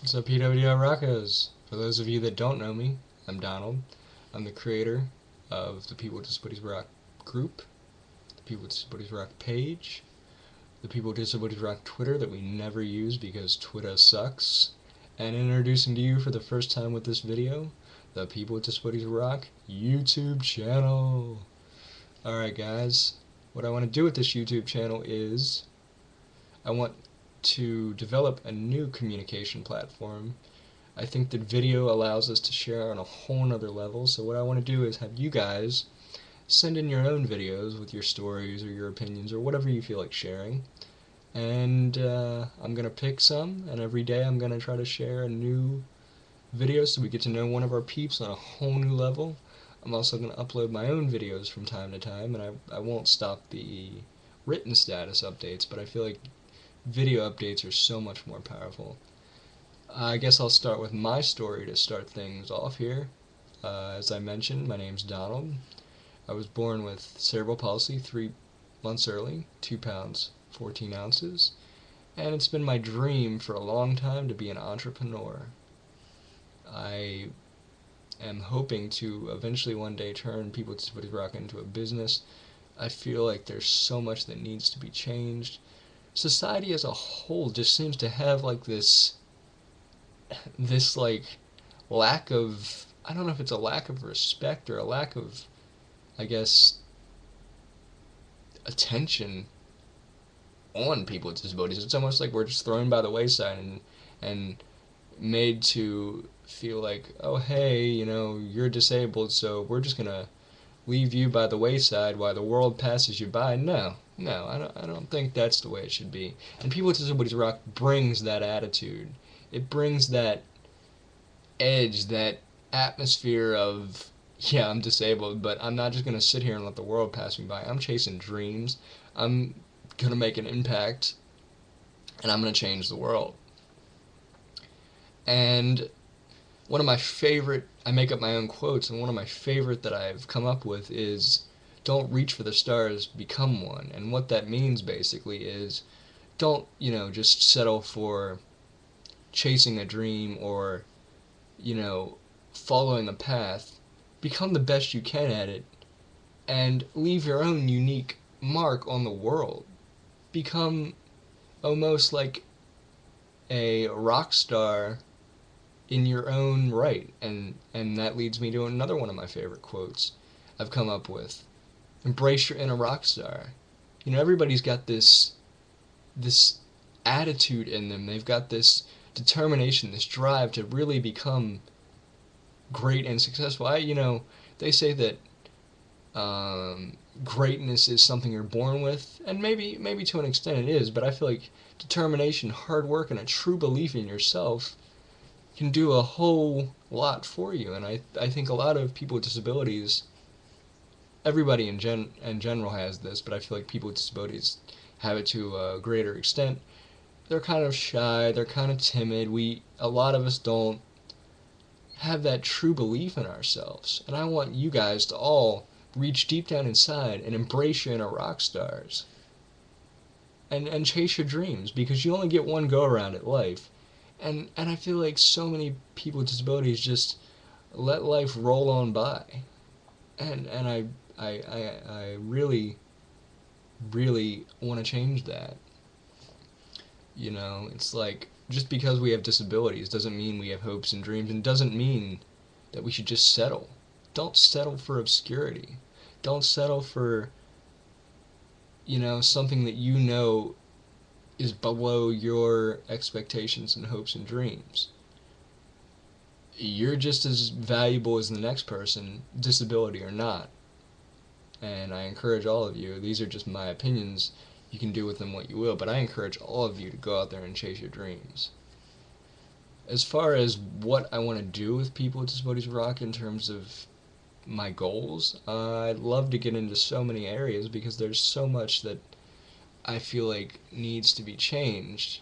What's up, PWDR Rockos? For those of you that don't know me, I'm Donald. I'm the creator of the People with Disabilities Rock group, the People with Disabilities Rock page, the People with Disabilities Rock Twitter that we never use because Twitter sucks, and introducing to you for the first time with this video, the People with Disabilities Rock YouTube channel. Alright guys, what I want to do with this YouTube channel is I want to develop a new communication platform. I think that video allows us to share on a whole nother level, so what I want to do is have you guys send in your own videos with your stories or your opinions or whatever you feel like sharing, and I'm going to pick some, and every day I'm going to try to share a new video so we get to know one of our peeps on a whole new level. I'm also going to upload my own videos from time to time, and I won't stop the written status updates, but I feel like video updates are so much more powerful. I guess I'll start with my story to start things off here. As I mentioned, my name's Donald. I was born with cerebral palsy 3 months early, 2 pounds, 14 ounces, and it's been my dream for a long time to be an entrepreneur. I am hoping to eventually one day turn People with Disabilities Rock into a business. I feel like there's so much that needs to be changed. Society as a whole just seems to have like this like lack of, I don't know if it's a lack of respect or a lack of, I guess, attention on people with disabilities. It's almost like we're just thrown by the wayside and made to feel like, oh hey, you're disabled, so we're just gonna leave you by the wayside while the world passes you by. No, I don't think that's the way it should be. And People with Disabilities Rock brings that attitude. It brings that edge, that atmosphere of, yeah, I'm disabled, but I'm not just going to sit here and let the world pass me by. I'm chasing dreams. I'm going to make an impact, and I'm going to change the world. And one of my favorite, I make up my own quotes, and one of my favorite that I've come up with is, don't reach for the stars, become one. And what that means basically is, don't, just settle for chasing a dream or following a path. Become the best you can at it and leave your own unique mark on the world. Become almost like a rock star in your own right. And that leads me to another one of my favorite quotes I've come up with. Embrace your inner rock star. Everybody's got this attitude in them. They've got this determination, this drive to really become great and successful. They say that greatness is something you're born with, and maybe to an extent it is, but I feel like determination, hard work, and a true belief in yourself can do a whole lot for you. And I think a lot of people with disabilities, everybody in general has this, but I feel like people with disabilities have it to a greater extent. They're kind of shy, they're kind of timid. A lot of us don't have that true belief in ourselves. And I want you guys to all reach deep down inside and embrace your inner rock stars. And chase your dreams, because you only get one go around at life. And I feel like so many people with disabilities just let life roll on by. And I really, really want to change that. It's like, just because we have disabilities doesn't mean we have hopes and dreams, and doesn't mean that we should just settle. Don't settle for obscurity. Don't settle for, something that is below your expectations and hopes and dreams. You're just as valuable as the next person, disability or not. And I encourage all of you, these are just my opinions, you can do with them what you will, but I encourage all of you to go out there and chase your dreams. As far as what I want to do with People with Disabilities Rock in terms of my goals, I'd love to get into so many areas, because there's so much that I feel like needs to be changed.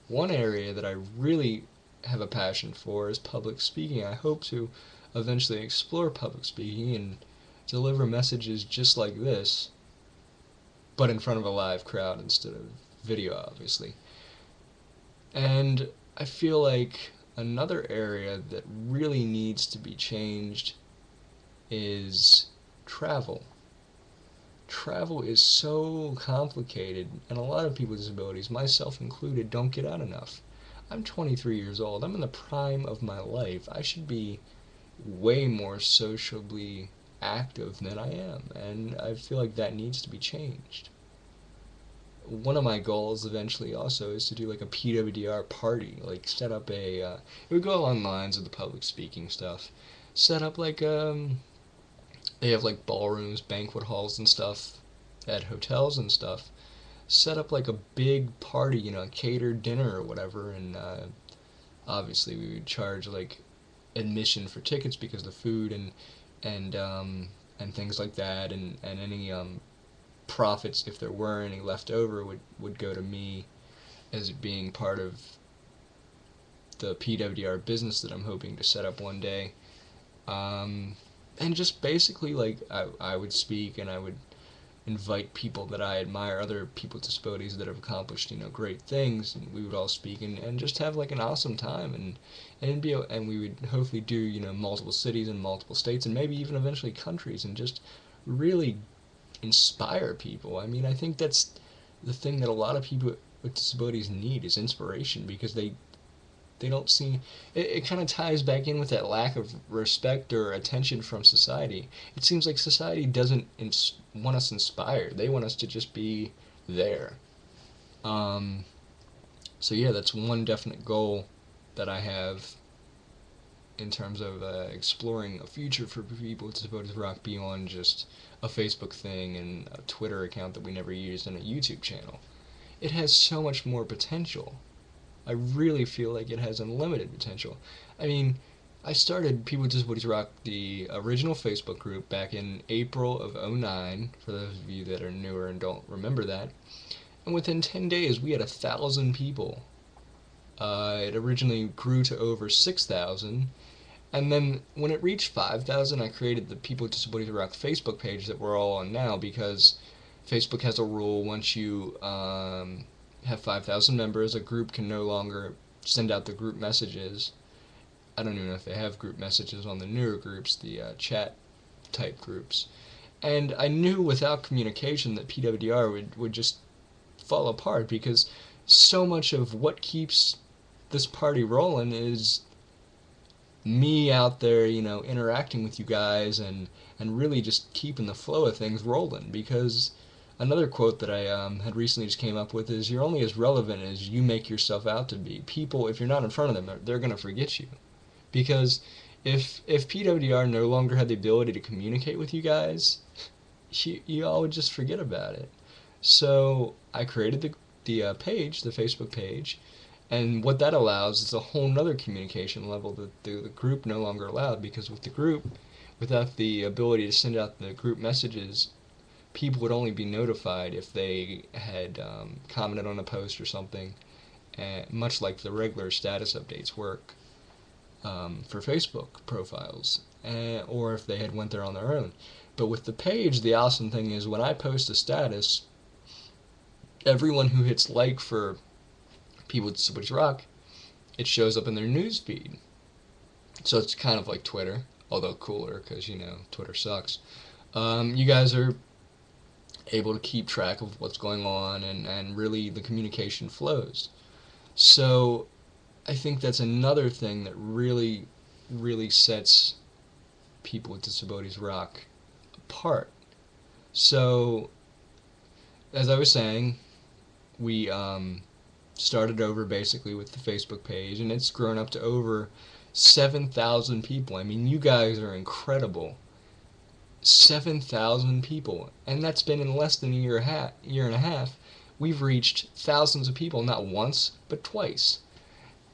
One area that I really have a passion for is public speaking. I hope to eventually explore public speaking and deliver messages just like this, but in front of a live crowd instead of video, obviously. And I feel like another area that really needs to be changed is travel. Travel is so complicated, and a lot of people with disabilities, myself included, don't get out enough. I'm 23 years old. I'm in the prime of my life. I should be way more socially active than I am, and I feel like that needs to be changed. One of my goals eventually also is to do like a PWDR party, like set up it would go along the lines of the public speaking stuff. Set up like they have like ballrooms, banquet halls and stuff at hotels and stuff. Set up like a big party, a catered dinner or whatever, and obviously we would charge like admission for tickets because the food and things like that, and any profits, if there were any left over, would go to me as it being part of the PWDR business that I'm hoping to set up one day. And just basically, like, I would speak and I would invite people that I admire, other people with disabilities that have accomplished, great things, and we would all speak and just have like an awesome time, and we would hopefully do, multiple cities and multiple states and maybe even eventually countries, and just really inspire people. I mean, I think that's the thing that a lot of people with disabilities need is inspiration, because they don't see it kind of ties back in with that lack of respect or attention from society. It seems like society doesn't want us inspired. They want us to just be there. Um, so yeah, that's one definite goal that I have in terms of exploring a future for people with disabilities rock beyond just a Facebook thing and a Twitter account that we never used and a YouTube channel. It has so much more potential. I really feel like it has unlimited potential. I mean, I started People with Disabilities Rock, the original Facebook group, back in April of '09, for those of you that are newer and don't remember that. And within 10 days, we had 1,000 people. It originally grew to over 6,000. And then when it reached 5,000, I created the People with Disabilities Rock Facebook page that we're all on now, because Facebook has a rule: once you have 5,000 members, a group can no longer send out the group messages. I don't even know if they have group messages on the newer groups, the chat type groups. And I knew without communication that PWDR would just fall apart, because so much of what keeps this party rolling is me out there, interacting with you guys and really just keeping the flow of things rolling. Because another quote that I had recently just came up with is, "You're only as relevant as you make yourself out to be." People, if you're not in front of them, they're going to forget you. Because if PWDR no longer had the ability to communicate with you guys, you all would just forget about it. So I created the page, the Facebook page, and what that allows is a whole nother communication level that the group no longer allowed. Because with the group, without the ability to send out the group messages, people would only be notified if they had commented on a post or something, much like the regular status updates work for Facebook profiles, or if they had went there on their own. But with the page, the awesome thing is when I post a status, everyone who hits like for People with Disabilities Rock, it shows up in their news feed. So it's kind of like Twitter, although cooler, because Twitter sucks. You guys are able to keep track of what's going on, and really the communication flows. So I think that's another thing that really, really sets People with Disabilities Rock apart. So, as I was saying, we started over basically with the Facebook page, and it's grown up to over 7,000 people. I mean, you guys are incredible. 7,000 people, and that's been in less than a year and a half. We've reached thousands of people, not once, but twice.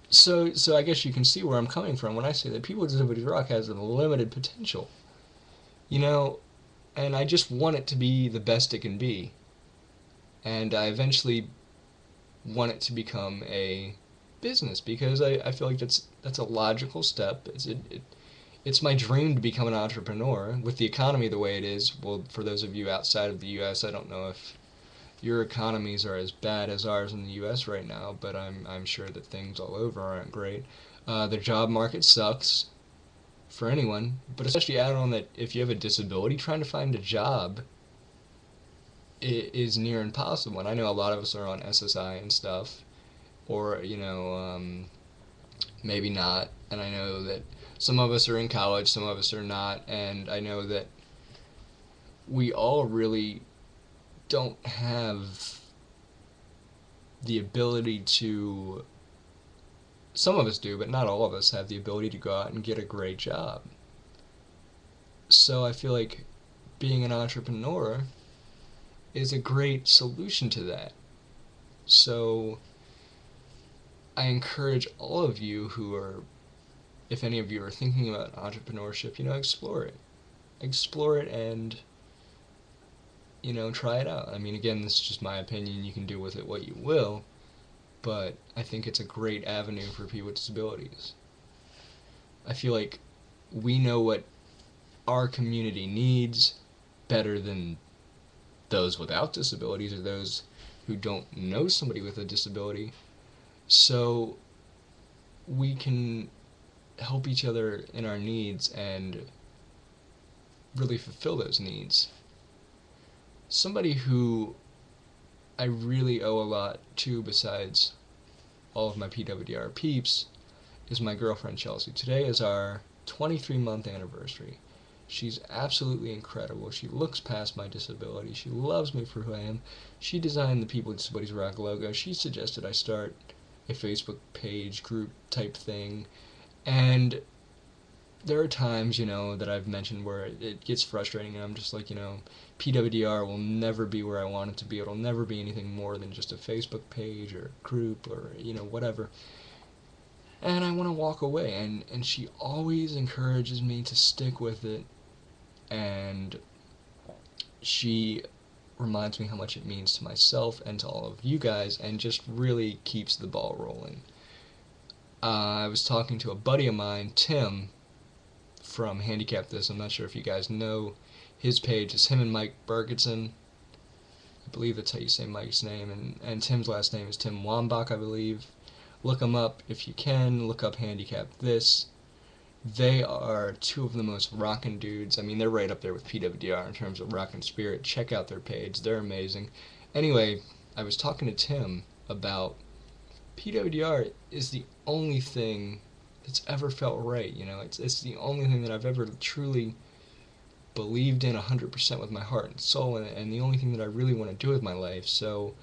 So I guess you can see where I'm coming from when I say that People with Disabilities Rock has unlimited potential. And I just want it to be the best it can be. And I eventually want it to become a business, because I feel like that's a logical step. It's my dream to become an entrepreneur. With the economy the way it is, well, for those of you outside of the U.S., I don't know if your economies are as bad as ours in the U.S. right now, but I'm sure that things all over aren't great. The job market sucks for anyone, but especially add on that if you have a disability, trying to find a job is near impossible. And I know a lot of us are on SSI and stuff, or maybe not. And I know that some of us are in college, some of us are not, and I know that we all really don't have the ability to, some of us do, but not all of us have the ability to go out and get a great job. So I feel like being an entrepreneur is a great solution to that. So I encourage all of you who are, if any of you are thinking about entrepreneurship, explore it. Explore it and, try it out. I mean, again, this is just my opinion. You can do with it what you will, but I think it's a great avenue for people with disabilities. I feel like we know what our community needs better than those without disabilities or those who don't know somebody with a disability. So we can help each other in our needs and really fulfill those needs. Somebody who I really owe a lot to, besides all of my PWDR peeps, is my girlfriend Chelsea. Today is our 23-month anniversary. She's absolutely incredible. She looks past my disability. She loves me for who I am. She designed the People with Disabilities Rock logo. She suggested I start a Facebook page group type thing. And there are times, that I've mentioned where it gets frustrating and I'm just like, PWDR will never be where I want it to be. It'll never be anything more than just a Facebook page or group or, whatever. And I want to walk away, and she always encourages me to stick with it, and she reminds me how much it means to myself and to all of you guys, and just really keeps the ball rolling. I was talking to a buddy of mine, Tim, from Handicap This. I'm not sure if you guys know his page. It's him and Mike Bergetson. I believe that's how you say Mike's name, and Tim's last name is Tim Wambach, I believe. Look them up if you can. Look up Handicap This. They are two of the most rockin' dudes. I mean, they're right up there with PWDR in terms of rockin' spirit. Check out their page. They're amazing. Anyway, I was talking to Tim about PWDR is the only thing that's ever felt right. It's the only thing that I've ever truly believed in 100% with my heart and soul, and the only thing that I really want to do with my life. So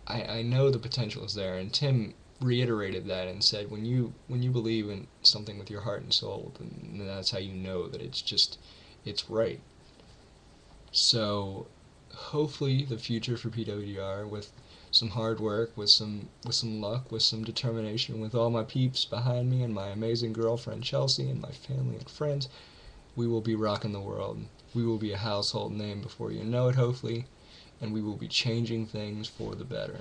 I know the potential is there, and Tim reiterated that and said, when you believe in something with your heart and soul, then that's how you know that it's right. So hopefully the future for PWDR, with some hard work, with some luck, with some determination, with all my peeps behind me and my amazing girlfriend Chelsea and my family and friends, we will be rocking the world. We will be a household name before you know it, hopefully, and we will be changing things for the better.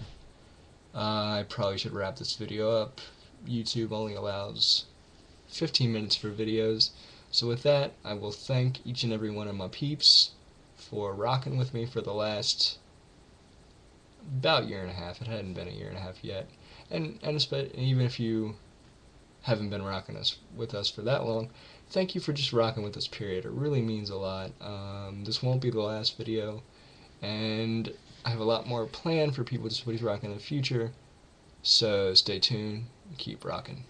I probably should wrap this video up. YouTube only allows 15 minutes for videos. So with that, I will thank each and every one of my peeps for rocking with me for the last about year and a half. It hadn't been a year and a half yet. And even if you haven't been rocking with us for that long, thank you for just rocking with us, period. It really means a lot. This won't be the last video, and I have a lot more planned for People with Disabilities Rocking in the future, so stay tuned and keep rocking.